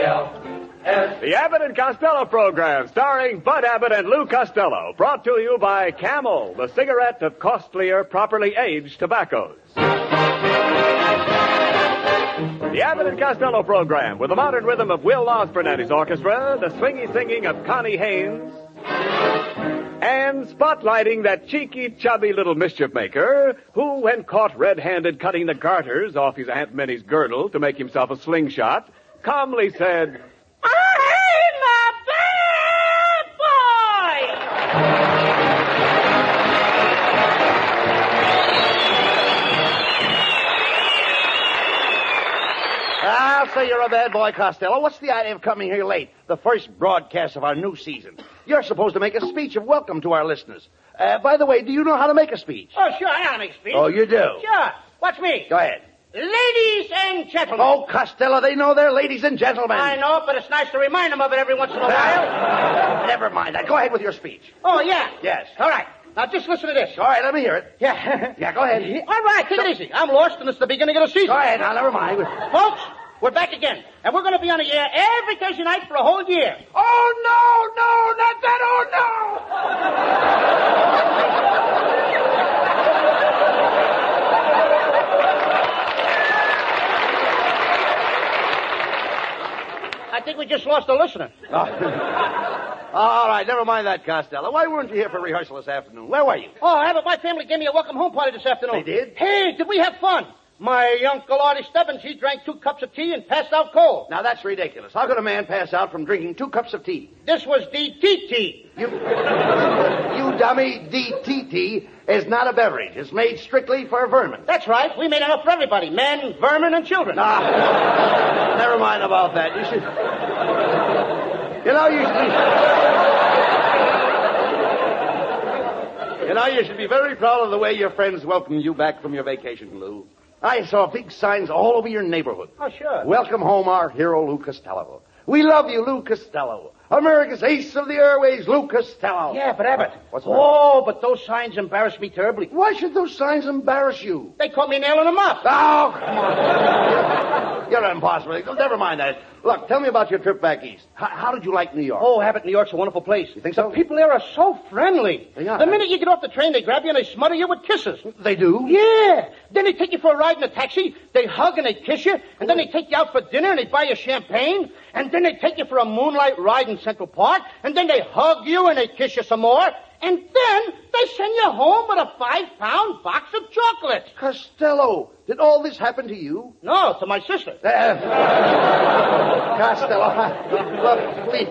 The Abbott and Costello program, starring Bud Abbott and Lou Costello, brought to you by Camel, the cigarette of costlier, properly aged tobaccos. The Abbott and Costello program, with the modern rhythm of Will Osborne and his orchestra, the swingy singing of Connie Haynes, and spotlighting that cheeky, chubby little mischief maker who, when caught red-handed cutting the garters off his Aunt Minnie's girdle to make himself a slingshot, calmly said, I'm a bad boy! I'll say you're a bad boy, Costello. What's the idea of coming here late? The first broadcast of our new season. You're supposed to make a speech of welcome to our listeners. By the way, do you know how to make a speech? Oh, sure, I know how to make a speech. Oh, you do? Sure. Watch me. Go ahead. Ladies and gentlemen. Oh, Costello, they know they're ladies and gentlemen. I know, but it's nice to remind them of it every once in a while. Never mind that. Go ahead with your speech. Oh, yeah? Yes. All right. Now, just listen to this. All right, let me hear it. Yeah. Yeah, go ahead. All right, take it easy. I'm lost, and it's the beginning of the season. Go ahead, now, never mind. Folks, we're back again, and we're going to be on the air every Thursday night for a whole year. Oh, no, not that, oh, I think we just lost a listener. All right, never mind that, Costello. Why weren't you here for rehearsal this afternoon? Where were you? Oh, Abbott, my family gave me a welcome home party this afternoon. They did? Hey, did we have fun? My Uncle Artie Stubbins, he drank 2 cups of tea and passed out cold. Now, that's ridiculous. How could a man pass out from drinking 2 cups of tea? This was DTT. You dummy, DTT is not a beverage. It's made strictly for vermin. That's right. We made enough for everybody. Men, vermin, and children. Never mind about that. You should... You should be very proud of the way your friends welcomed you back from your vacation, Lou. I saw big signs all over your neighborhood. Oh, sure. Welcome home, our hero, Lou Costello. We love you, Lou Costello. America's ace of the airways, Lou Costello. Yeah, but Abbott. What's the matter? Oh, but those signs embarrassed me terribly. Why should those signs embarrass you? They caught me nailing them up. Oh, come on. You're impossible. Never mind that. Look, tell me about your trip back east. How did you like New York? Oh, Abbott, New York's a wonderful place. You think so? The people there are so friendly. They are. The minute you get off the train, they grab you and they smother you with kisses. They do? Yeah. Then they take you for a ride in a taxi. They hug and they kiss you. And then they take you out for dinner and they buy you champagne. And then they take you for a moonlight ride in Central Park. And then they hug you and they kiss you some more. And then they send you home with a 5-pound box of chocolates. Costello, did all this happen to you? No, to my sister. Costello, look, please.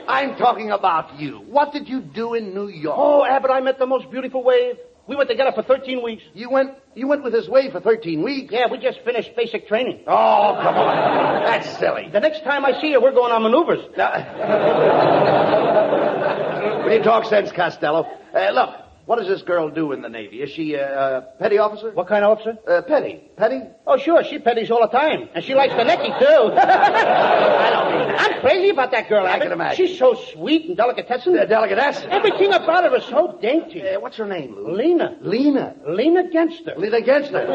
I'm talking about you. What did you do in New York? Oh, Abbott, I met the most beautiful wave. We went together for 13 weeks. You went with this wave for 13 weeks? Yeah, we just finished basic training. Oh, come on. That's silly. The next time I see you, we're going on maneuvers. Will you talk sense, Costello? Look, what does this girl do in the Navy? Is she a petty officer? What kind of officer? Petty. Petty? Oh, sure. She petties all the time. And she likes the necky, too. I don't mean that. I'm crazy about that girl, I Abbott. can imagine. She's so sweet and delicatessen. Delicatessen? Everything about her is so dainty. What's her name, Lou? Lena. Lena? Lena Genster. Lena Genster.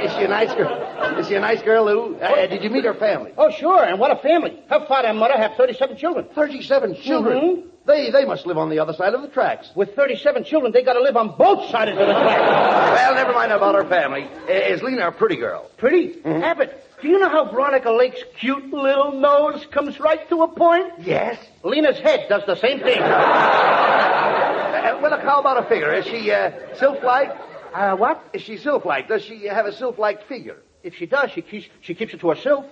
Is she a nice girl? Is she a nice girl, Lou? Did you meet her family? Oh, sure. And what a family. Her father and mother have 37 children. 37 children? Mm-hmm. They must live on the other side of the tracks. With 37 children, they got to live on both sides of the track. Well, never mind about her family. Is Lena a pretty girl? Pretty? Mm-hmm. Abbott, do you know how Veronica Lake's cute little nose comes right to a point? Yes. Lena's head does the same thing. Well, look, how about a figure? Is she sylph-like? What? Is she sylph-like? Does she have a sylph-like figure? If she does, she keeps it to herself.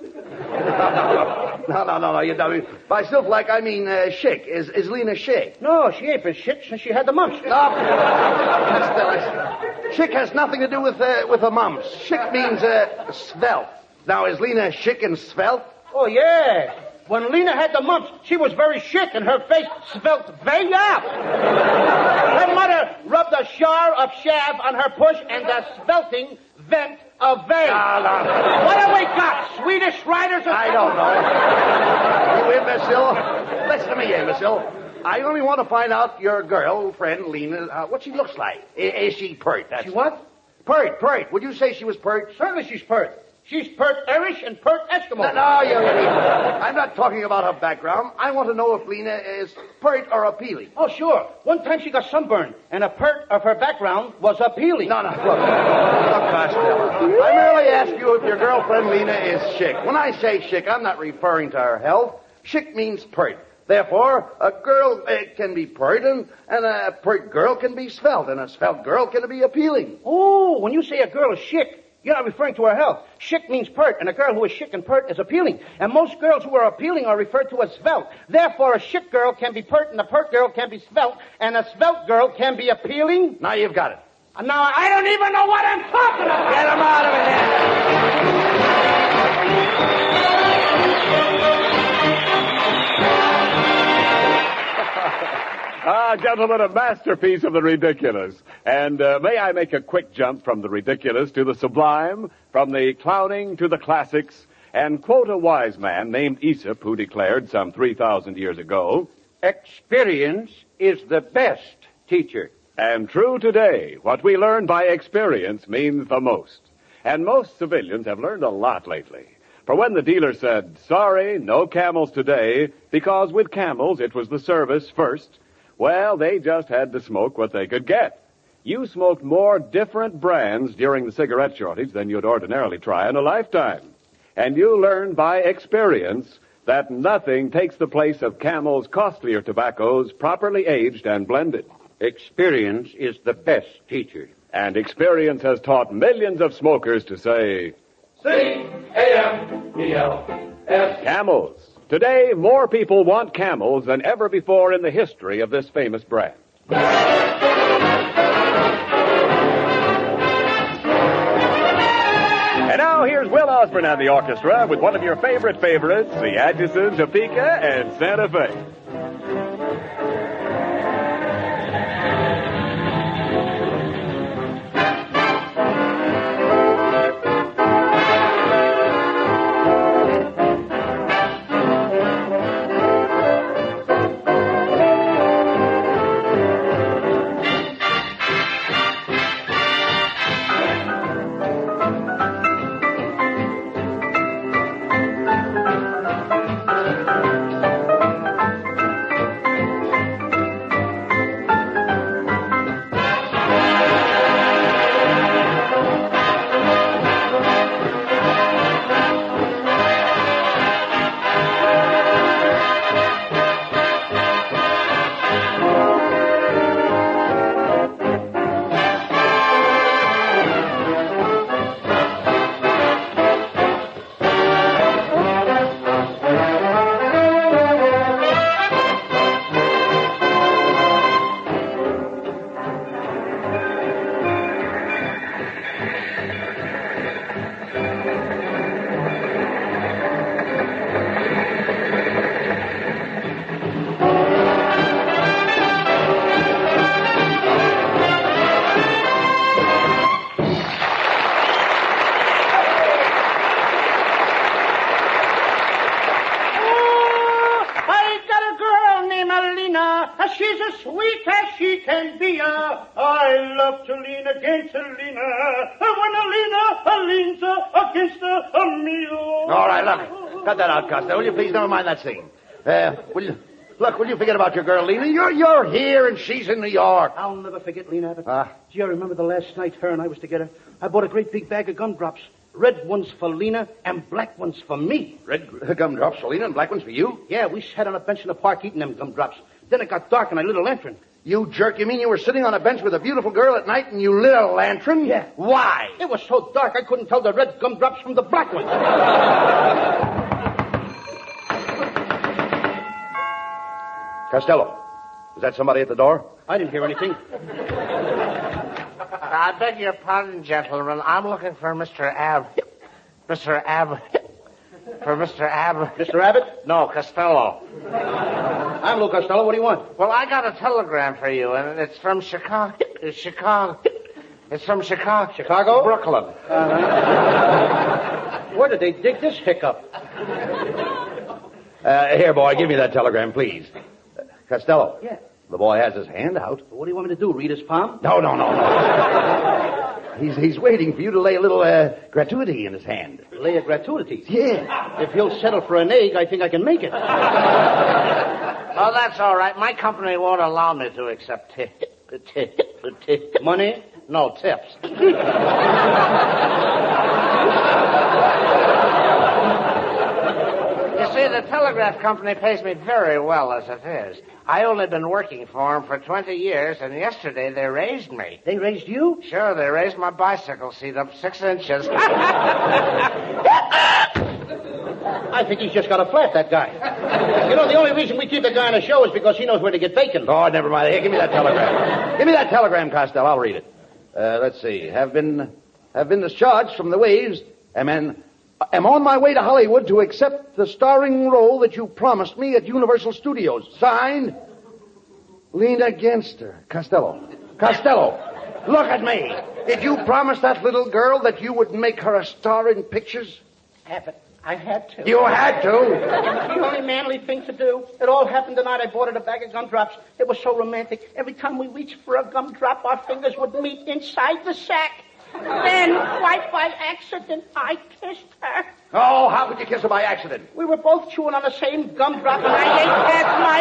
No, you dummy. By sylph-like, I mean chic. Is Lena chic? No, she ain't been chic since she had the mumps. No. Chic has nothing to do with the mumps. Chic means svelte. Now, is Lena chic and svelte? Oh, yeah. When Lena had the mumps, she was very chic and her face svelte way up. Her mother rubbed a shower of shab on her push and the svelting went away. No. What have we got? Swedish riders or I don't know. You imbecile. Listen to me, imbecile. I only want to find out your girlfriend, Lena, what she looks like. Is she pert? She what? Pert. Would you say she was pert? Certainly she's pert. She's pert Irish and pert Eskimo. No, you idiot. I'm not talking about her background. I want to know if Lena is pert or appealing. Oh, sure. One time she got sunburned, and a pert of her background was appealing. No. Look, Costello. I merely ask you if your girlfriend Lena is chic. When I say chic, I'm not referring to her health. Chic means pert. Therefore, a girl can be pert, and a pert girl can be svelte, and a svelte girl can be appealing. Oh, when you say a girl is chic, you're not referring to her health. Chic means pert, and a girl who is chic and pert is appealing. And most girls who are appealing are referred to as svelte. Therefore, a chic girl can be pert, and a pert girl can be svelte, and a svelte girl can be appealing. Now you've got it. Now, I don't even know what I'm talking about. Get him out of Gentlemen, a masterpiece of the ridiculous. And may I make a quick jump from the ridiculous to the sublime, from the clowning to the classics, and quote a wise man named Aesop who declared some 3,000 years ago, "Experience is the best teacher." And true today, what we learn by experience means the most. And most civilians have learned a lot lately. For when the dealer said, "Sorry, no camels today," because with camels it was the service first, well, they just had to smoke what they could get. You smoked more different brands during the cigarette shortage than you'd ordinarily try in a lifetime. And you learned by experience that nothing takes the place of Camel's costlier tobaccos properly aged and blended. Experience is the best teacher. And experience has taught millions of smokers to say, C-A-M-E-L-S. Camels. Today, more people want Camels than ever before in the history of this famous brand. And now here's Will Osborne and the orchestra with one of your favorite favorites, the Atchison, Topeka, and Santa Fe. She's as sweet as she can be. I love to lean against Alina. When Alina leans against me. All right, look. Cut that out, Costello. Will you please never mind that scene? Will you forget about your girl, Lena? You're here and she's in New York. I'll never forget Lena Abbott. Gee, I remember the last night her and I was together. I bought a great big bag of gumdrops. Red ones for Lena and black ones for me. Red gumdrops for Lena and black ones for you? Yeah, we sat on a bench in the park eating them gumdrops. Then it got dark and I lit a lantern. You jerk, you mean you were sitting on a bench with a beautiful girl at night and you lit a lantern? Yeah. Why? It was so dark I couldn't tell the red gumdrops from the black ones. Costello, is that somebody at the door? I didn't hear anything. I beg your pardon, gentlemen. I'm looking for Mr. Abbott. Mr. Abbott. For Mr. Abbott. Mr. Abbott? No, Costello. I'm Lou Costello. What do you want? Well, I got a telegram for you, and it's from Chicago. It's from Chicago. Chicago? Brooklyn. Where did they dig this hiccup? Here, boy, give me that telegram, please. Costello. Yeah. The boy has his hand out. What do you want me to do, read his palm? No. He's waiting for you to lay a little gratuity in his hand. Lay a gratuity? Yeah. If he'll settle for an egg, I think I can make it. Oh, that's all right. My company won't allow me to accept Money? No, tips. You see, the telegraph company pays me very well as it is. I only been working for them for 20 years, and yesterday they raised me. They raised you? Sure, they raised my bicycle seat up 6 inches. I think he's just got a flat, that guy. You know, the only reason we keep the guy on the show is because he knows where to get bacon. Oh, never mind. Here, give me that telegram. Give me that telegram, Costello. I'll read it. Let's see. Have been discharged from the waves. Am on my way to Hollywood to accept the starring role that you promised me at Universal Studios. Signed, Lena Genster. Costello. Costello, look at me. Did you promise that little girl that you would make her a star in pictures? Abbott, I had to. You had to? It was the only manly thing to do. It all happened the night I bought her a bag of gumdrops. It was so romantic. Every time we reached for a gumdrop, our fingers would meet inside the sack. Then, quite by accident, I kissed her. Oh, how could you kiss her by accident? We were both chewing on the same gumdrop, and I ate past my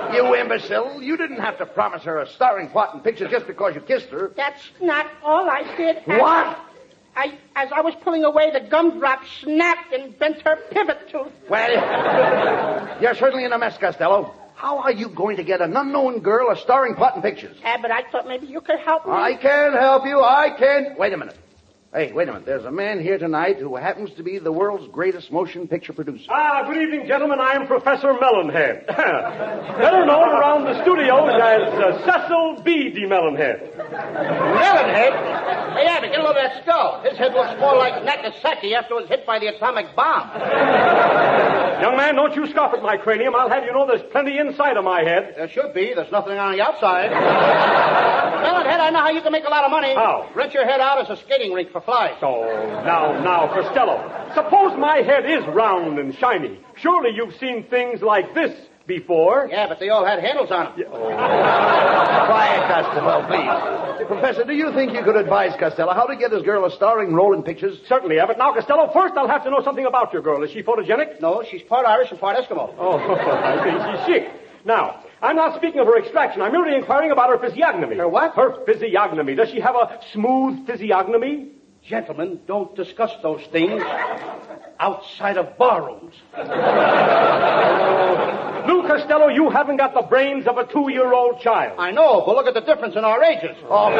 half. You imbecile. You didn't have to promise her a starring part in pictures just because you kissed her. That's not all I did. What? As I was pulling away, the gumdrop snapped and bent her pivot tooth. Well, you're certainly in a mess, Costello. How are you going to get an unknown girl a starring part in pictures? Abbott, I thought maybe you could help me. I can't help you. I can't. Wait a minute. Hey, wait a minute. There's a man here tonight who happens to be the world's greatest motion picture producer. Good evening, gentlemen. I am Professor Melonhead. Better known around the studios as Cecil B. D. Melonhead. Melonhead? Hey, Abbott, get a load of that skull. His head looks more like Nagasaki after it was hit by the atomic bomb. Young man, don't you scoff at my cranium. I'll have you know there's plenty inside of my head. There should be. There's nothing on the outside. Melonhead, I know how you can make a lot of money. How? Rent your head out as a skating rink for flies. Oh, now, Costello. Suppose my head is round and shiny. Surely you've seen things like this before. Yeah, but they all had handles on them. Quiet, Costello, please. Professor, do you think you could advise Costello how to get his girl a starring role in pictures? Certainly, Abbott. Now, Costello, first I'll have to know something about your girl. Is she photogenic? No, she's part Irish and part Eskimo. Oh, I see. She's chic. Now, I'm not speaking of her extraction. I'm merely inquiring about her physiognomy. Her what? Her physiognomy. Does she have a smooth physiognomy? Gentlemen, don't discuss those things outside of barrooms. Lou Costello, you haven't got the brains of a 2-year-old child. I know, but look at the difference in our ages. Oh,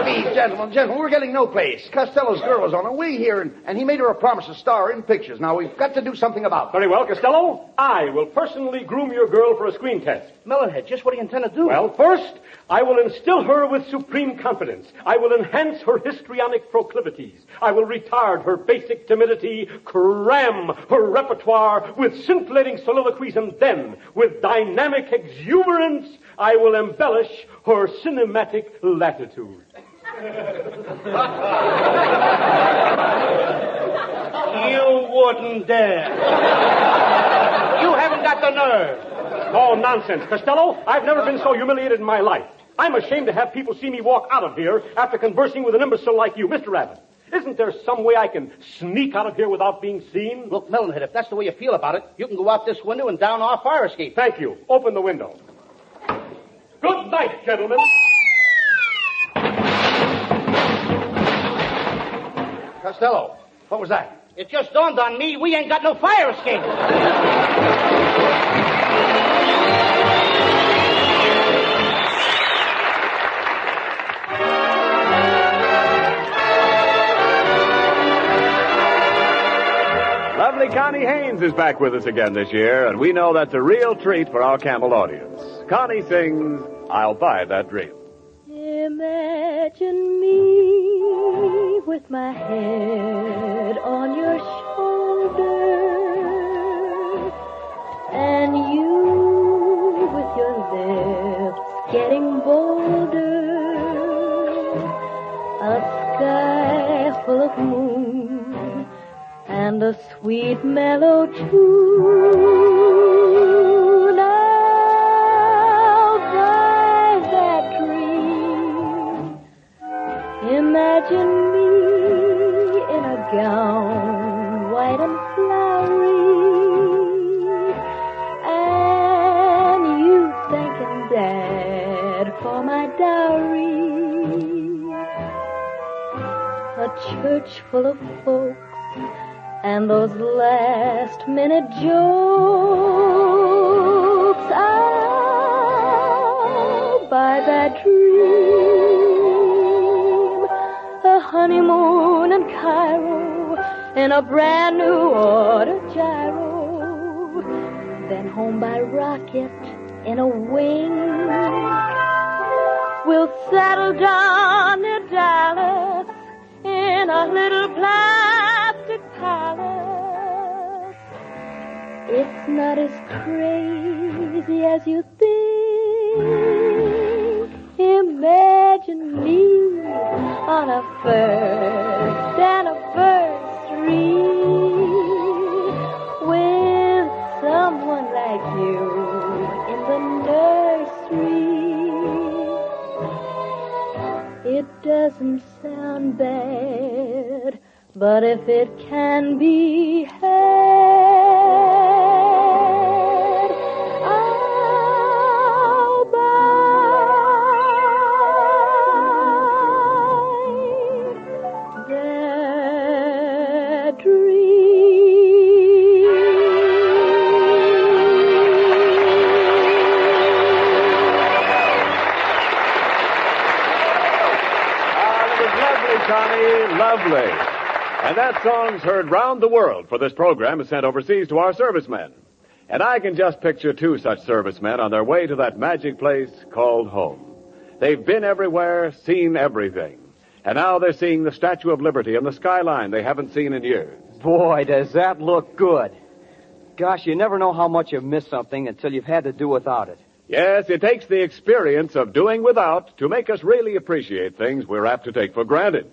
please, gentlemen, we're getting no place. Costello's girl is on her way here, and he made her a promise to star in pictures. Now, we've got to do something about it. Very well, Costello. I will personally groom your girl for a screen test. Melonhead, just what do you intend to do? Well, first, I will instill her with supreme confidence. I will enhance her histrionic proclivities. I will retard her basic timidity, cram her repertoire with scintillating soliloquies, and then, with dynamic exuberance, I will embellish her cinematic latitude. You wouldn't dare. You haven't got the nerve. Oh, nonsense, Costello. I've never been so humiliated in my life. I'm ashamed to have people see me walk out of here after conversing with an imbecile like you, Mr. Abbott. Isn't there some way I can sneak out of here without being seen? Look, Melonhead, if that's the way you feel about it, you can go out this window and down our fire escape. Thank you. Open the window. Good night, gentlemen. Costello, what was that? It just dawned on me we ain't got no fire escape. Lovely Connie Haynes is back with us again this year, and we know that's a real treat for our Campbell audience. Connie sings, I'll Buy That Dream. Imagine me with my head on your shoulder, and you with your lips getting bolder. A sky full of moon and a sweet mellow tune. I'll buy that dream Imagine me in a gown, white and flowery, and you thanking Dad for my dowry. A church full of folks and those last-minute jokes. I'll buy that dream, a honeymoon in Cairo in a brand new order gyro, then home by rocket in a wing. We'll settle down near Dallas in a little plastic palace. It's not as crazy as you think. Imagine me on a first anniversary with someone like you in the nursery. It doesn't sound bad, but if it can be had, I'll buy that dream. Connie, lovely. And that song's heard round the world, for this program is sent overseas to our servicemen. And I can just picture two such servicemen on their way to that magic place called home. They've been everywhere, seen everything. And now they're seeing the Statue of Liberty and the skyline they haven't seen in years. Boy, does that look good. Gosh, you never know how much you've missed something until you've had to do without it. Yes, it takes the experience of doing without to make us really appreciate things we're apt to take for granted.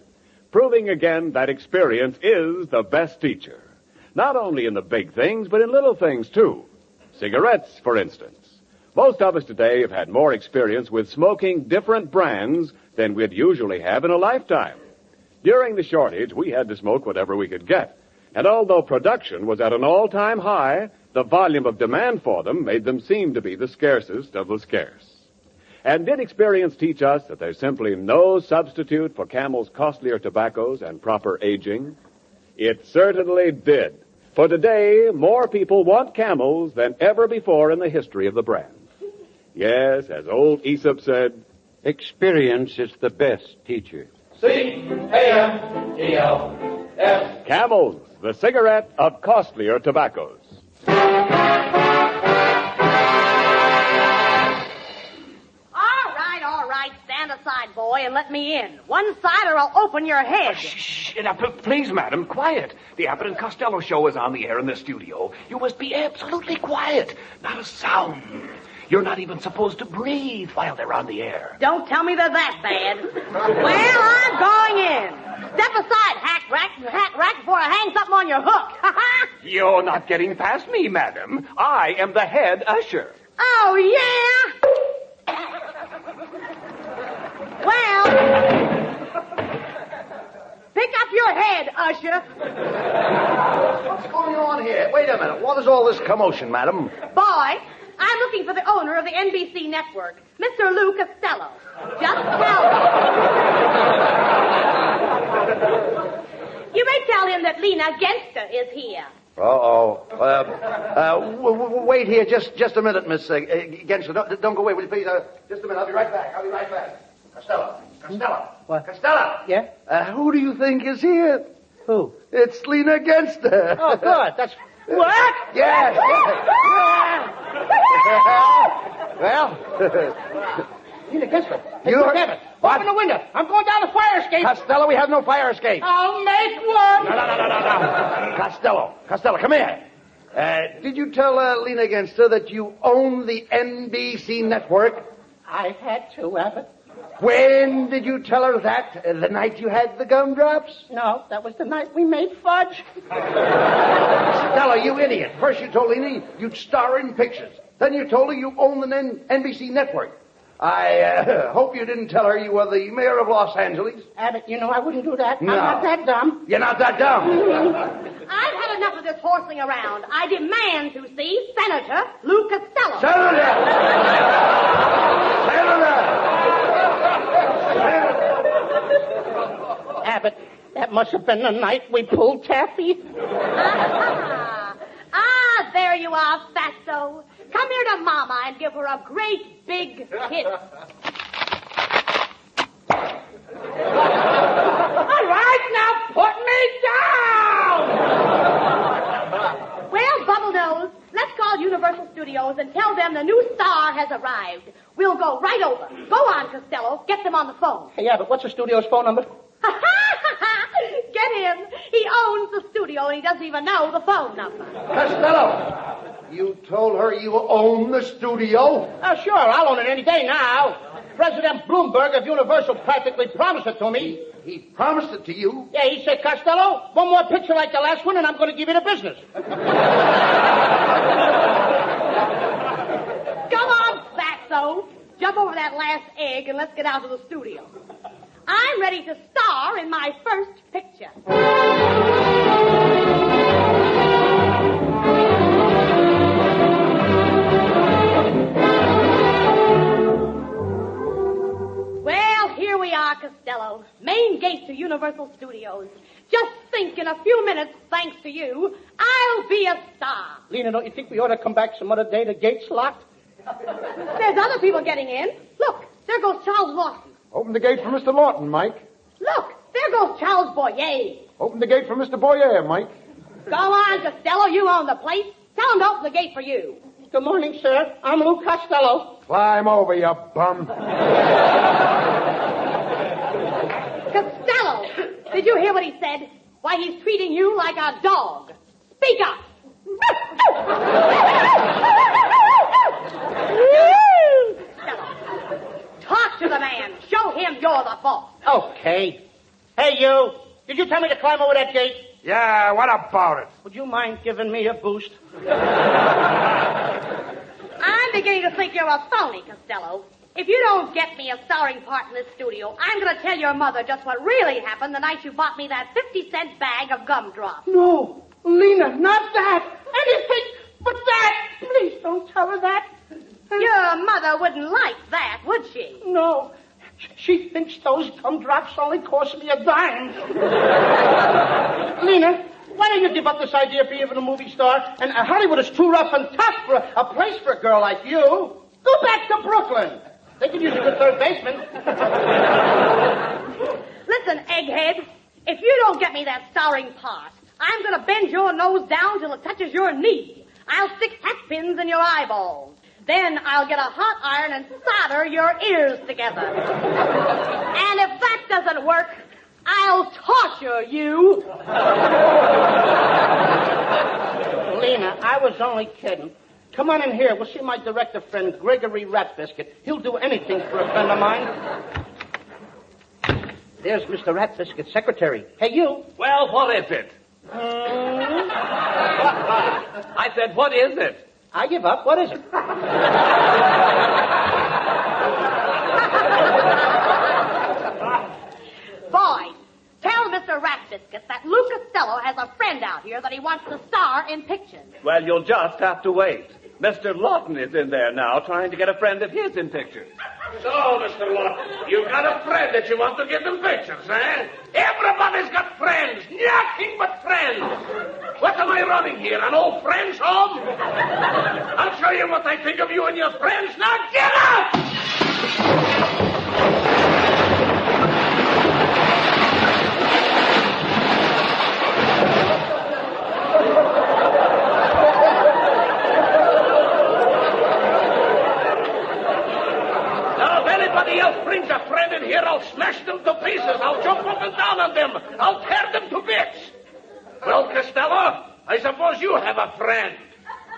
Proving again that experience is the best teacher. Not only in the big things, but in little things, too. Cigarettes, for instance. Most of us today have had more experience with smoking different brands than we'd usually have in a lifetime. During the shortage, we had to smoke whatever we could get. And although production was at an all-time high, the volume of demand for them made them seem to be the scarcest of the scarce. And did experience teach us that there's simply no substitute for Camel's costlier tobaccos and proper aging? It certainly did. For today, more people want Camels than ever before in the history of the brand. Yes, as old Aesop said, experience is the best teacher. C-A-M-E-L-S. Camels, the cigarette of costlier tobaccos. All right, stand aside, boy, and let me in. One side or I'll open your head. Shh. Now, please, madam, quiet. The Abbott Costello Show is on the air in the studio. You must be absolutely quiet. Not a sound. You're not even supposed to breathe while they're on the air. Don't tell me they're that bad. Well, I'm going in. Step aside, hack rack, before I hang something on your hook. You're not getting past me, madam. I am the head usher. Oh, yeah? Well, pick up your head, usher. What's going on here? Wait a minute. What is all this commotion, madam? Boy, I'm looking for the owner of the NBC network, Mr. Lou Costello. Just tell him. You may tell him that Lena Genster is here. Wait here just a minute, Miss Gensler. Don't go away, will you please? Just a minute. I'll be right back. Costello. What? Costello. Yeah? Who do you think is here? Who? It's Lena Genster. Oh, good. That's... What? Yes. Well... Lena Genster. You heard... Damn it. Open the window. I'm going down the fire escape. Costello, we have no fire escape. I'll make one. No. Costello, come here. Did you tell Lena Genster that you own the NBC network? I had to, Abbott. When did you tell her that? The night you had the gumdrops? No, that was the night we made fudge. Costello, you idiot. First you told Lena you'd star in pictures. Then you told her you own the NBC network. I hope you didn't tell her you were the mayor of Los Angeles. Abbott, you know I wouldn't do that. No. I'm not that dumb. You're not that dumb. I've had enough of this horsing around. I demand to see Senator Lou Costello. Senator! Abbott, that must have been the night we pulled Taffy. There you are, Fatso. Come here to Mama and give her a great big kiss. All right, now put me down! Well, Bubble Nose, let's call Universal Studios and tell them the new star has arrived. We'll go right over. Go on, Costello. Get them on the phone. Hey, Abbott, what's the studio's phone number? Get him. He owns the studio and he doesn't even know the phone number. Costello, you told her you own the studio? Sure, I'll own it any day now. President Bloomberg of Universal practically promised it to me. He promised it to you? Yeah, he said, Costello, one more picture like the last one and I'm going to give you the business. Come on, Fatso. Jump over that last egg and let's get out to the studio. I'm ready to star in my first picture. Well, here we are, Costello. Main gate to Universal Studios. Just think, in a few minutes, thanks to you, I'll be a star. Lena, don't you think we ought to come back some other day? The gate's locked. There's other people getting in. Look, there goes Charles Lawson. Open the gate for Mr. Lawton, Mike. Look, there goes Charles Boyer. Open the gate for Mr. Boyer, Mike. Go on, Costello. You own the place. Tell him to open the gate for you. Good morning, sir. I'm Lou Costello. Climb over, you bum. Costello, did you hear what he said? Why, he's treating you like a dog. Speak up. Talk to the man. Show him you're the boss. Okay. Hey, you. Did you tell me to climb over that gate? Yeah, what about it? Would you mind giving me a boost? I'm beginning to think you're a phony, Costello. If you don't get me a starring part in this studio, I'm going to tell your mother just what really happened the night you bought me that 50-cent bag of gumdrops. No, Lena, not that. Anything but that. Please don't tell her that. Your mother wouldn't like that, would she? No. She thinks those gumdrops only cost me a dime. Lena, why don't you give up this idea for even a movie star? And Hollywood is too rough and tough for a place for a girl like you. Go back to Brooklyn. They could use a good third baseman. Listen, egghead, if you don't get me that starring part, I'm going to bend your nose down till it touches your knee. I'll stick hat pins in your eyeballs. Then I'll get a hot iron and solder your ears together. And if that doesn't work, I'll torture you. Lena, I was only kidding. Come on in here. We'll see my director friend, Gregory Ratbiscuit. He'll do anything for a friend of mine. There's Mr. Ratbiscuit's secretary. Hey, you. Well, what is it? I said, what is it? I give up. What is it? Boys, tell Mr. Ratbiscuit that Lou Costello has a friend out here that he wants to star in pictures. Well, you'll just have to wait. Mr. Lawton is in there now trying to get a friend of his in pictures. So, Mr. Lawton, you've got a friend that you want to get in pictures, eh? Everybody's got friends. Nothing but friends. What am I running here, an old friend's home? I'll show you what I think of you and your friends. Now get out! Anybody else brings a friend in here, I'll smash them to pieces. I'll jump up and down on them. I'll tear them to bits. Well, Costello, I suppose you have a friend.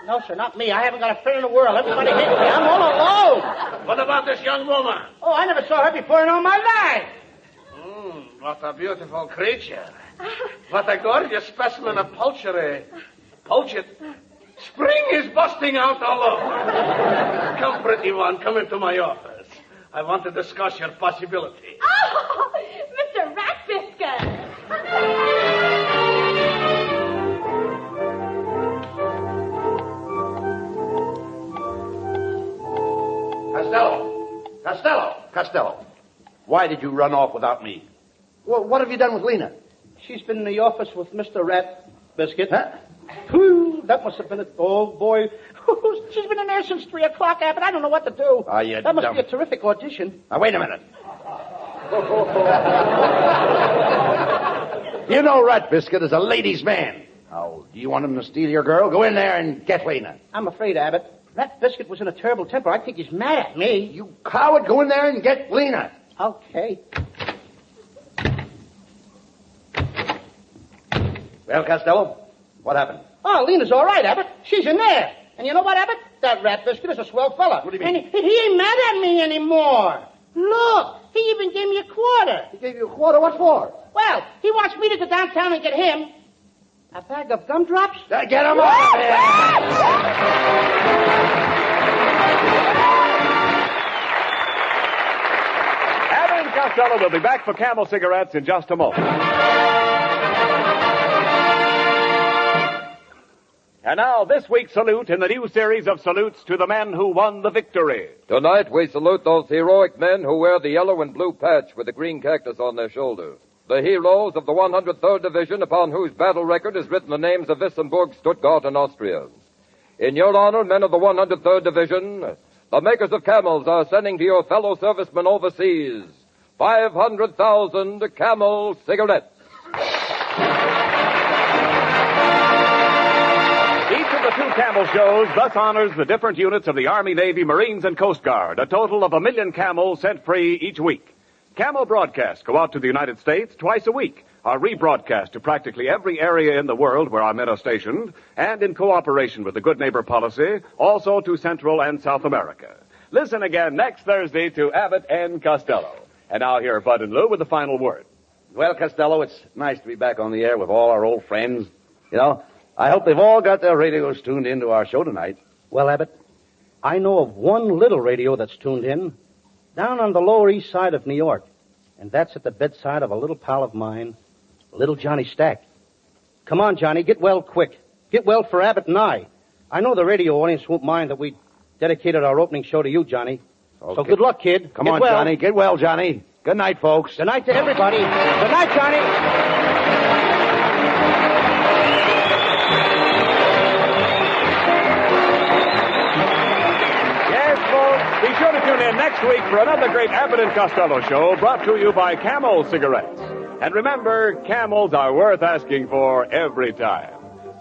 No, sir, not me. I haven't got a friend in the world. Everybody hates me. I'm all alone. What about this young woman? Oh, I never saw her before in all my life. What a beautiful creature. What a gorgeous specimen of poultry. Poached. Spring is busting out all over. Come, pretty one, come into my office. I want to discuss your possibility. Oh, Mr. Rat Biscuit. Costello. Why did you run off without me? Well, what have you done with Lena? She's been in the office with Mr. Rat Biscuit. Huh? Whew, that must have been it. Oh, boy. She's been in there since 3 o'clock, Abbott. I don't know what to do. Oh, you that must dumb. be a terrific audition. Now, wait a minute. You know Rat Biscuit is a ladies' man. Oh, do you want him to steal your girl? Go in there and get Lena. I'm afraid, Abbott. Rat Biscuit was in a terrible temper. I think he's mad at me. You coward, go in there and get Lena. Okay. Well, Costello, what happened? Oh, Lena's all right, Abbott. She's in there. And you know what, Abbott? That Rat Biscuit is a swell fella. What do you mean? And he ain't mad at me anymore. Look, he even gave me a quarter. He gave you a quarter? What for? Well, he wants me to go downtown and get him a bag of gumdrops. Get him out of here! Abbott and Costello will be back for Camel cigarettes in just a moment. And now, this week's salute in the new series of salutes to the men who won the victory. Tonight, we salute those heroic men who wear the yellow and blue patch with the green cactus on their shoulder. The heroes of the 103rd Division, upon whose battle record is written the names of Wissembourg, Stuttgart, and Austria. In your honor, men of the 103rd Division, the makers of Camels are sending to your fellow servicemen overseas 500,000 Camel cigarettes. Each of the 2 Camel shows thus honors the different units of the Army, Navy, Marines, and Coast Guard, a total of 1 million camels sent free each week. Camel broadcasts go out to the United States twice a week, are rebroadcast to practically every area in the world where our men are stationed, and in cooperation with the Good Neighbor policy, also to Central and South America. Listen again next Thursday to Abbott and Costello. And now here are Bud and Lou with the final word. Well, Costello, it's nice to be back on the air with all our old friends. You know, I hope they've all got their radios tuned into our show tonight. Well, Abbott, I know of one little radio that's tuned in down on the Lower East Side of New York. And that's at the bedside of a little pal of mine, little Johnny Stack. Come on, Johnny, get well quick. Get well for Abbott and I. I know the radio audience won't mind that we dedicated our opening show to you, Johnny. Okay. So good luck, kid. Come on, Johnny. Get well, Johnny. Good night, folks. Good night to everybody. Good night, Johnny. Be sure to tune in next week for another great Abbott and Costello show brought to you by Camel cigarettes. And remember, Camels are worth asking for every time.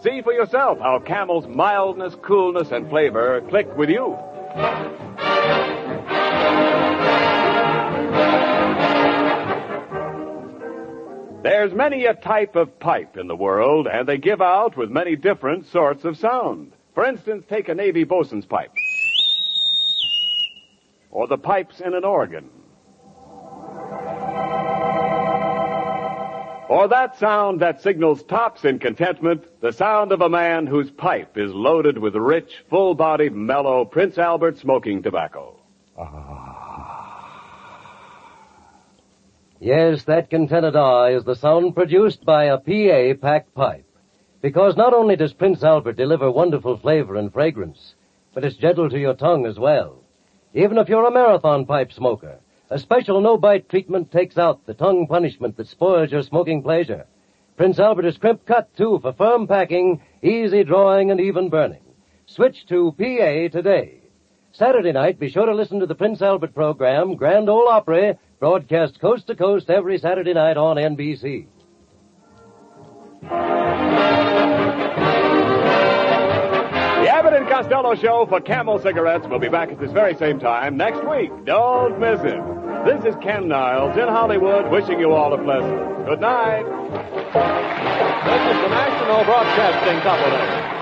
See for yourself how Camel's mildness, coolness, and flavor click with you. There's many a type of pipe in the world, and they give out with many different sorts of sound. For instance, take a Navy bosun's pipe. Or the pipes in an organ. Or that sound that signals tops in contentment, the sound of a man whose pipe is loaded with rich, full-bodied, mellow Prince Albert smoking tobacco. Yes, that contented is the sound produced by a PA packed pipe. Because not only does Prince Albert deliver wonderful flavor and fragrance, but it's gentle to your tongue as well. Even if you're a marathon pipe smoker, a special no-bite treatment takes out the tongue punishment that spoils your smoking pleasure. Prince Albert is crimp cut, too, for firm packing, easy drawing, and even burning. Switch to PA today. Saturday night, be sure to listen to the Prince Albert program, Grand Ole Opry, broadcast coast to coast every Saturday night on NBC. The Abbott and Costello Show for Camel cigarettes will be back at this very same time next week. Don't miss it. This is Ken Niles in Hollywood wishing you all a pleasant good night. This is the National Broadcasting Company.